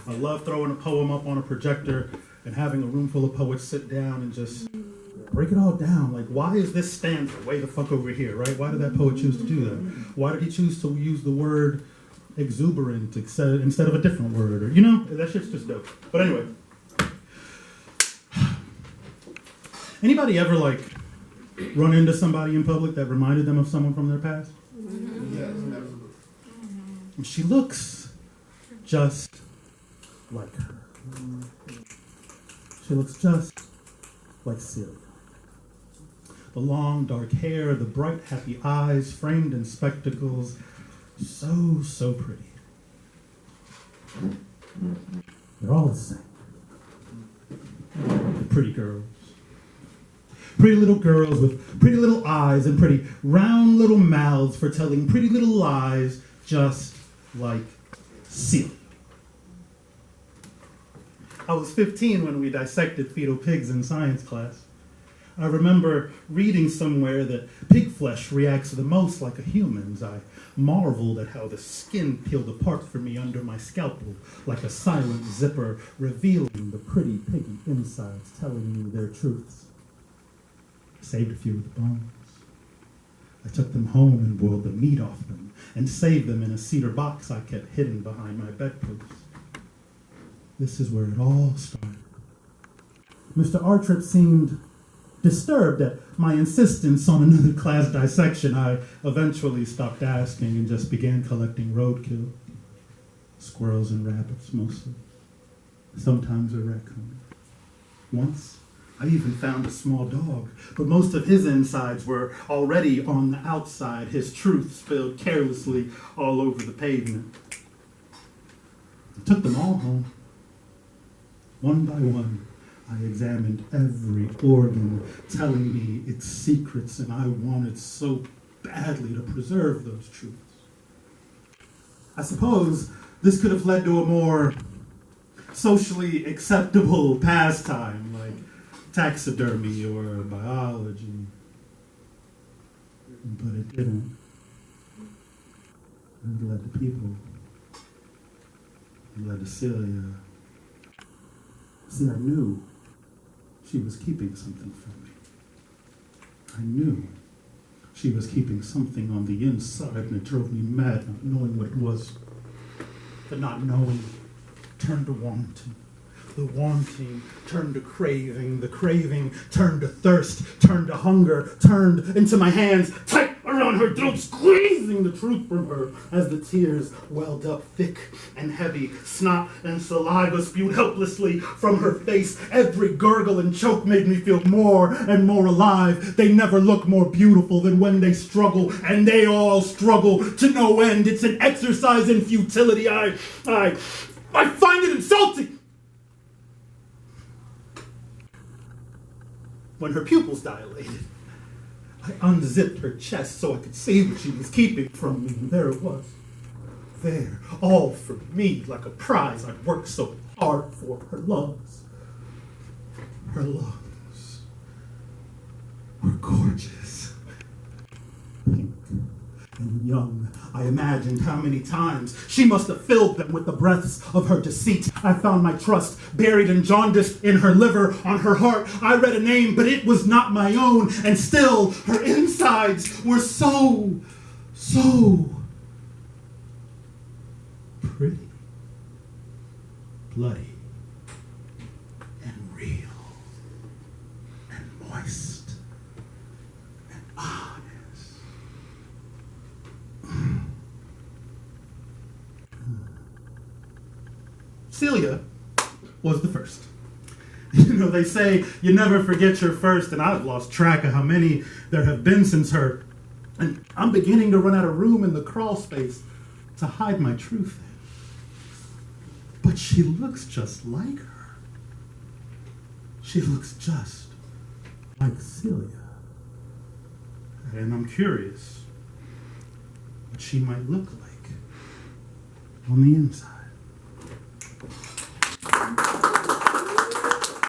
I love throwing a poem up on a projector and having a room full of poets sit down and just break it all down. Like, why is this stanza way the fuck over here, right? Why did that poet choose to do that? Why did he choose to use the word exuberant instead of a different word? Or, you know, that shit's just dope. But anyway. Anybody ever, like, run into somebody in public that reminded them of someone from their past? Yes, absolutely. And she looks just like her. She looks just like Celia. The long, dark hair, the bright, happy eyes, framed in spectacles. So pretty. They're all the same. Pretty girls. Pretty little girls with pretty little eyes and pretty round little mouths for telling pretty little lies, just like Celia. I was 15 when we dissected fetal pigs in science class. I remember reading somewhere that pig flesh reacts the most like a human's. I marveled at how the skin peeled apart for me under my scalpel, like a silent zipper revealing the pretty piggy insides, telling me their truths. I saved a few of the bones. I took them home and boiled the meat off them and saved them in a cedar box I kept hidden behind my bedpost. This is where it all started. Mr. Artrip seemed disturbed at my insistence on another class dissection. I eventually stopped asking and just began collecting roadkill. Squirrels and rabbits, mostly. Sometimes a raccoon. Once, I even found a small dog, but most of his insides were already on the outside, his truth spilled carelessly all over the pavement. I took them all home. One by one, I examined every organ, telling me its secrets, and I wanted so badly to preserve those truths. I suppose this could have led to a more socially acceptable pastime, like taxidermy or biology, but it didn't. It led to people. It led to Celia. See, I knew she was keeping something from me. I knew she was keeping something on the inside, and it drove me mad not knowing what it was. The not knowing turned to wanting. The wanting turned to craving. The craving turned to thirst, turned to hunger, turned into my hands, tight around her throat, squeezing the truth from her as the tears welled up thick and heavy. Snot and saliva spewed helplessly from her face. Every gurgle and choke made me feel more and more alive. They never look more beautiful than when they struggle, and they all struggle to no end. It's an exercise in futility. I find it insulting. When her pupils dilated, I unzipped her chest so I could see what she was keeping from me, and there it was. There, all for me, like a prize I'd worked so hard for. Her lungs. Her lungs were gorgeous. Pink and young. I imagined how many times she must have filled them with the breaths of her deceit. I found my trust buried and jaundiced in her liver, on her heart. I read a name, but it was not my own, and still her insides were so pretty, bloody, and real, and moist, and honest. Celia was the first. You know, they say you never forget your first, and I've lost track of how many there have been since her. And I'm beginning to run out of room in the crawl space to hide my truth in. But she looks just like her. She looks just like Celia. And I'm curious what she might look like on the inside.